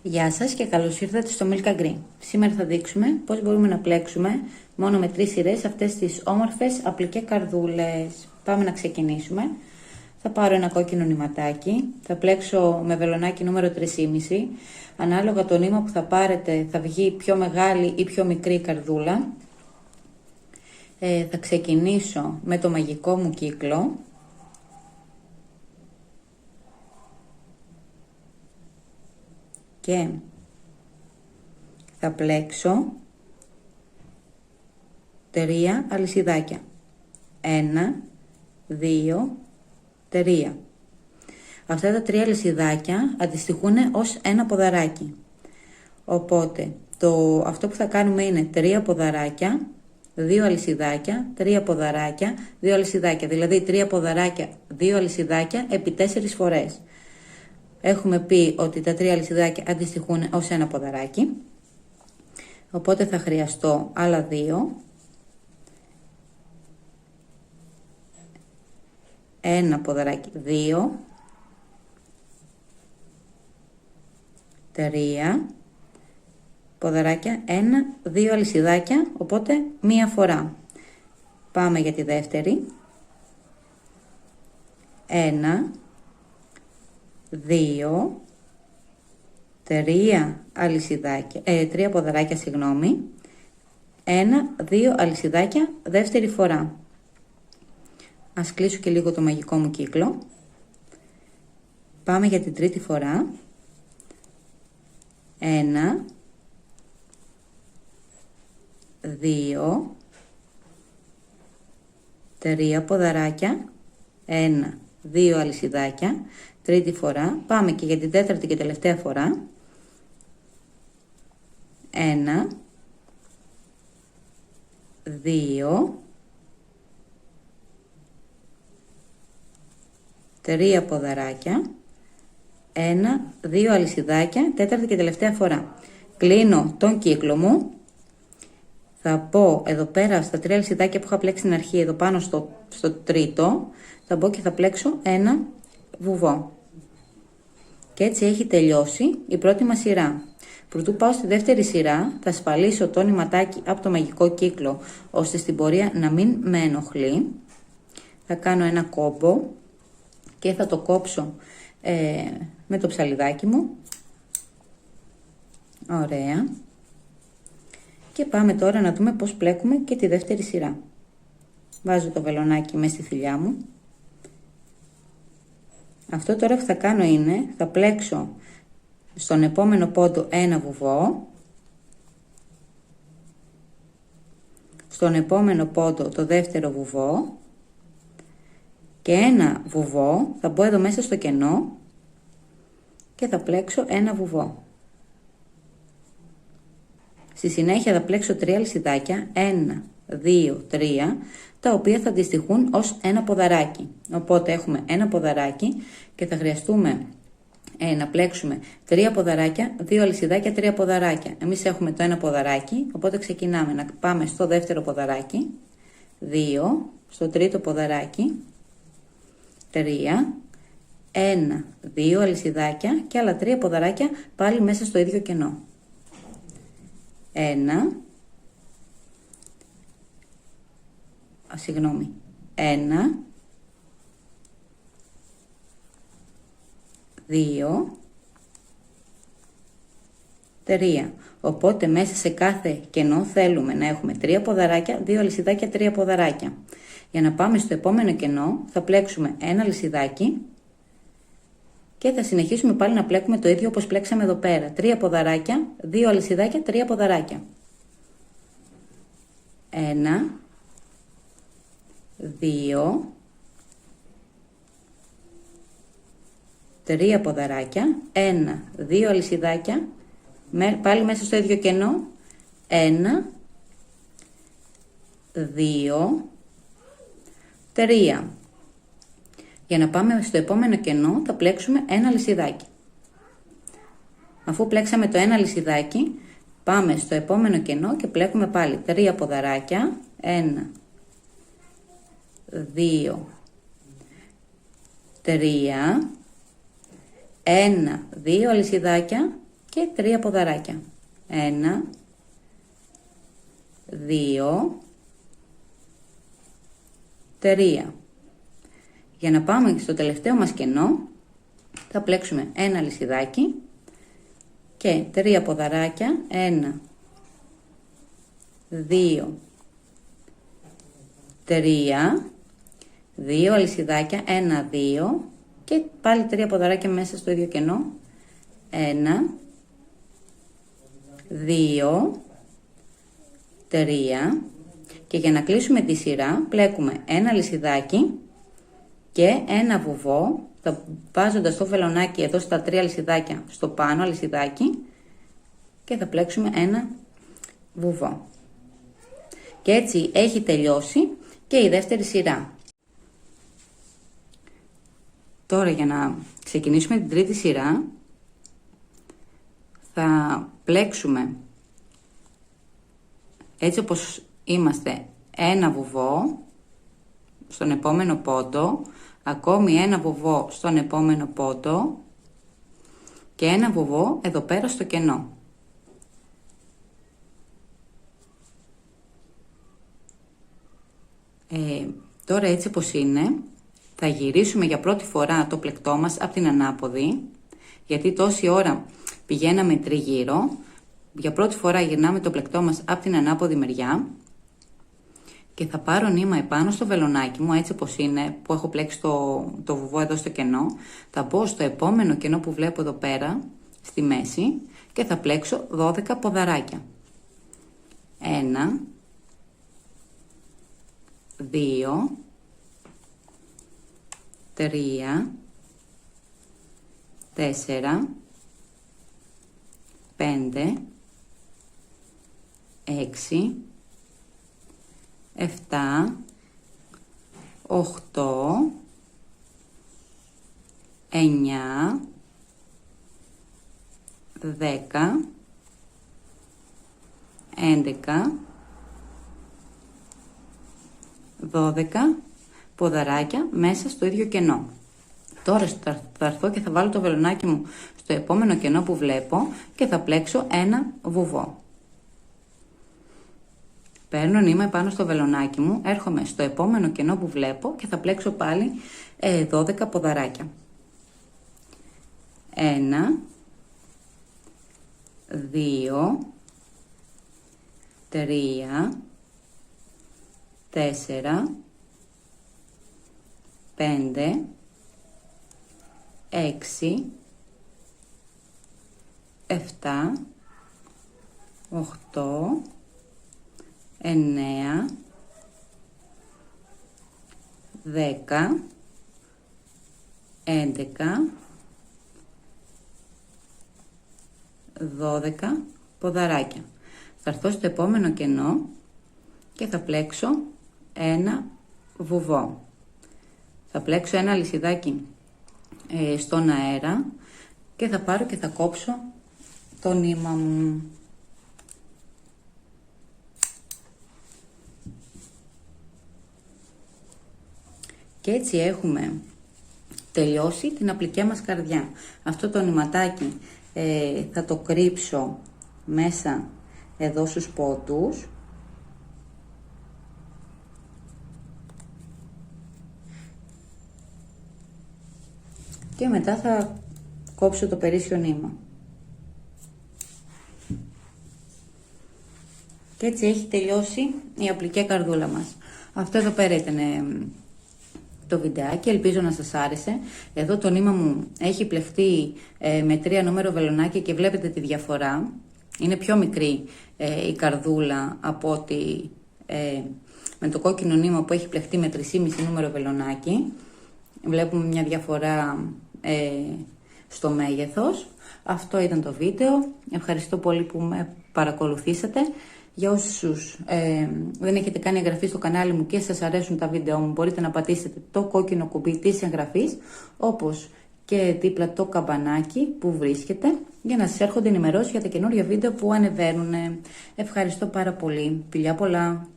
Γεια σας και καλώς ήρθατε στο Milka Green. Σήμερα θα δείξουμε πώς μπορούμε να πλέξουμε μόνο με 3 σειρές αυτές τις όμορφες απλικέ καρδούλες. Πάμε να ξεκινήσουμε. Θα πάρω ένα κόκκινο νηματάκι, θα πλέξω με βελονάκι νούμερο 3,5. Ανάλογα το νήμα που θα πάρετε θα βγει πιο μεγάλη ή πιο μικρή καρδούλα. Θα ξεκινήσω με το μαγικό μου κύκλο. Και θα πλέξω 3 αλυσιδάκια. 1, 2, 3. Αυτά τα 3 αλυσιδάκια αντιστοιχούν ως ένα ποδαράκι. Οπότε αυτό που θα κάνουμε είναι 3 ποδαράκια, 2 αλυσιδάκια, 3 ποδαράκια, 2 αλυσιδάκια. Δηλαδή 3 ποδαράκια, 2 αλυσιδάκια επί 4 φορές. Έχουμε πει ότι τα 3 αλυσιδάκια αντιστοιχούν ως ένα ποδαράκι. Οπότε θα χρειαστώ άλλα 2. Ένα ποδαράκι, 2. 3 ποδαράκια, 1, 2 αλυσιδάκια, οπότε μία φορά. Πάμε για τη δεύτερη. 1, 2, 3 αλυσιδάκια, 3 ποδαράκια, 1, 2 αλυσιδάκια, δεύτερη φορά. Ας κλείσω και λίγο το μαγικό μου κύκλο. Πάμε για την τρίτη φορά. 1, 2, 3 ποδαράκια, 1, 2 αλυσιδάκια, τρίτη φορά. Πάμε και για την τέταρτη και τελευταία φορά. 1, 2, 3 ποδαράκια, 1, 2 αλυσιδάκια, τέταρτη και τελευταία φορά. Κλείνω τον κύκλο μου. Θα πω εδώ πέρα στα 3 αλυσιδάκια που είχα πλέξει στην αρχή, εδώ πάνω στο τρίτο, θα μπω και θα πλέξω ένα βουβό. Και έτσι έχει τελειώσει η πρώτη μας σειρά. Προτού πάω στη δεύτερη σειρά, θα ασφαλίσω το νηματάκι από το μαγικό κύκλο, ώστε στην πορεία να μην με ενοχλεί. Θα κάνω ένα κόμπο και θα το κόψω με το ψαλιδάκι μου. Ωραία. Και πάμε τώρα να δούμε πώς πλέκουμε και τη δεύτερη σειρά. Βάζω το βελονάκι μέσα στη θηλιά μου. Αυτό τώρα που θα κάνω είναι, θα πλέξω στον επόμενο πόντο ένα βουβό, στον επόμενο πόντο το δεύτερο βουβό και ένα βουβό, θα μπω εδώ μέσα στο κενό και θα πλέξω ένα βουβό. Στη συνέχεια θα πλέξω 3 αλυσιδάκια, 1, 2, 3, τα οποία θα αντιστοιχούν ως ένα ποδαράκι. Οπότε έχουμε ένα ποδαράκι και θα χρειαστούμε να πλέξουμε 3 ποδαράκια, 2 αλυσιδάκια, 3 ποδαράκια. Εμείς έχουμε το ένα ποδαράκι, οπότε ξεκινάμε να πάμε στο δεύτερο ποδαράκι, 2, στο τρίτο ποδαράκι, 3, 1, 2 αλυσιδάκια και άλλα 3 ποδαράκια πάλι μέσα στο ίδιο κενό. 1, 2, 3. Οπότε μέσα σε κάθε κενό θέλουμε να έχουμε 3 ποδαράκια, 2 αλυσιδάκια, 3 ποδαράκια. Για να πάμε στο επόμενο κενό θα πλέξουμε ένα αλυσιδάκι και θα συνεχίσουμε πάλι να πλέκουμε το ίδιο όπως πλέξαμε εδώ πέρα. 3 ποδαράκια, 2 αλυσιδάκια, 3 ποδαράκια. 1, 2, 3 ποδαράκια, 1, 2 αλυσιδάκια, πάλι μέσα στο ίδιο κενό, 1, 2, 3. Για να πάμε στο επόμενο κενό θα πλέξουμε ένα αλυσιδάκι. Αφού πλέξαμε το ένα αλυσιδάκι, πάμε στο επόμενο κενό και πλέκουμε πάλι 3 ποδαράκια, 1, 2, 3, 1, 2 αλυσιδάκια και 3 ποδαράκια. 1, 2, 3. Για να πάμε στο τελευταίο μας κενό, θα πλέξουμε ένα αλυσιδάκι και 3 ποδαράκια, 1, 2, 3, 2 αλυσιδάκια, 1, 2 και πάλι 3 ποδαράκια μέσα στο ίδιο κενό, 1, 2, 3 και για να κλείσουμε τη σειρά πλέκουμε ένα αλυσιδάκι και ένα βουβό, βάζοντας το βελονάκι εδώ στα 3 αλυσιδάκια στο πάνω αλυσιδάκι και θα πλέξουμε ένα βουβό. Και έτσι έχει τελειώσει και η δεύτερη σειρά. Τώρα για να ξεκινήσουμε την τρίτη σειρά θα πλέξουμε έτσι όπως είμαστε ένα βουβό στον επόμενο πόντο, ακόμη ένα βουβό στον επόμενο πόντο και ένα βουβό εδώ πέρα στο κενό. Τώρα έτσι όπως είναι, θα γυρίσουμε για πρώτη φορά το πλεκτό μας από την ανάποδη, γιατί τόση ώρα πηγαίναμε τριγύρω. Για πρώτη φορά γυρνάμε το πλεκτό μας από την ανάποδη μεριά και θα πάρω νήμα επάνω στο βελονάκι μου, έτσι όπως είναι, που έχω πλέξει το βουβό εδώ στο κενό. Θα μπω στο επόμενο κενό που βλέπω εδώ πέρα, στη μέση, και θα πλέξω 12 ποδαράκια. 1, 2, 3, 4, 5, 6, 7, 8, 9, 10, 11, 12 ποδαράκια μέσα στο ίδιο κενό. Τώρα θα έρθω και θα βάλω το βελονάκι μου στο επόμενο κενό που βλέπω και θα πλέξω ένα βουβό. Παίρνω νήμα επάνω στο βελονάκι μου, έρχομαι στο επόμενο κενό που βλέπω και θα πλέξω πάλι 12 ποδαράκια. 1, 2, 3, 4, 5, 6, 7, 8, 9, 10, 11, 12 ποδαράκια. Θα έρθω στο επόμενο κενό και θα πλέξω ένα βουβό. Θα πλέξω ένα αλυσιδάκι στον αέρα και θα πάρω και θα κόψω το νήμα μου. Και έτσι έχουμε τελειώσει την απλικέ μας καρδιά. Αυτό το νηματάκι θα το κρύψω μέσα εδώ στους πόντους. Και μετά θα κόψω το περίσσιο νήμα. Και έτσι έχει τελειώσει η απλικέ καρδούλα μας. Αυτό εδώ πέρα ήταν το βιντεάκι, ελπίζω να σας άρεσε. Εδώ το νήμα μου έχει πλεχτεί με 3 νούμερο βελονάκι και βλέπετε τη διαφορά. Είναι πιο μικρή η καρδούλα από ότι με το κόκκινο νήμα που έχει πλεχτεί με 3,5 νούμερο βελονάκι. Βλέπουμε μια διαφορά στο μέγεθος. Αυτό ήταν το βίντεο. Ευχαριστώ πολύ που με παρακολουθήσατε. Για όσους δεν έχετε κάνει εγγραφή στο κανάλι μου και σας αρέσουν τα βίντεο μου, μπορείτε να πατήσετε το κόκκινο κουμπί της εγγραφής, όπως και δίπλα το καμπανάκι που βρίσκεται, για να σας έρχονται ενημερώσεις για τα καινούργια βίντεο που ανεβαίνουν. Ευχαριστώ πάρα πολύ. Φιλιά πολλά!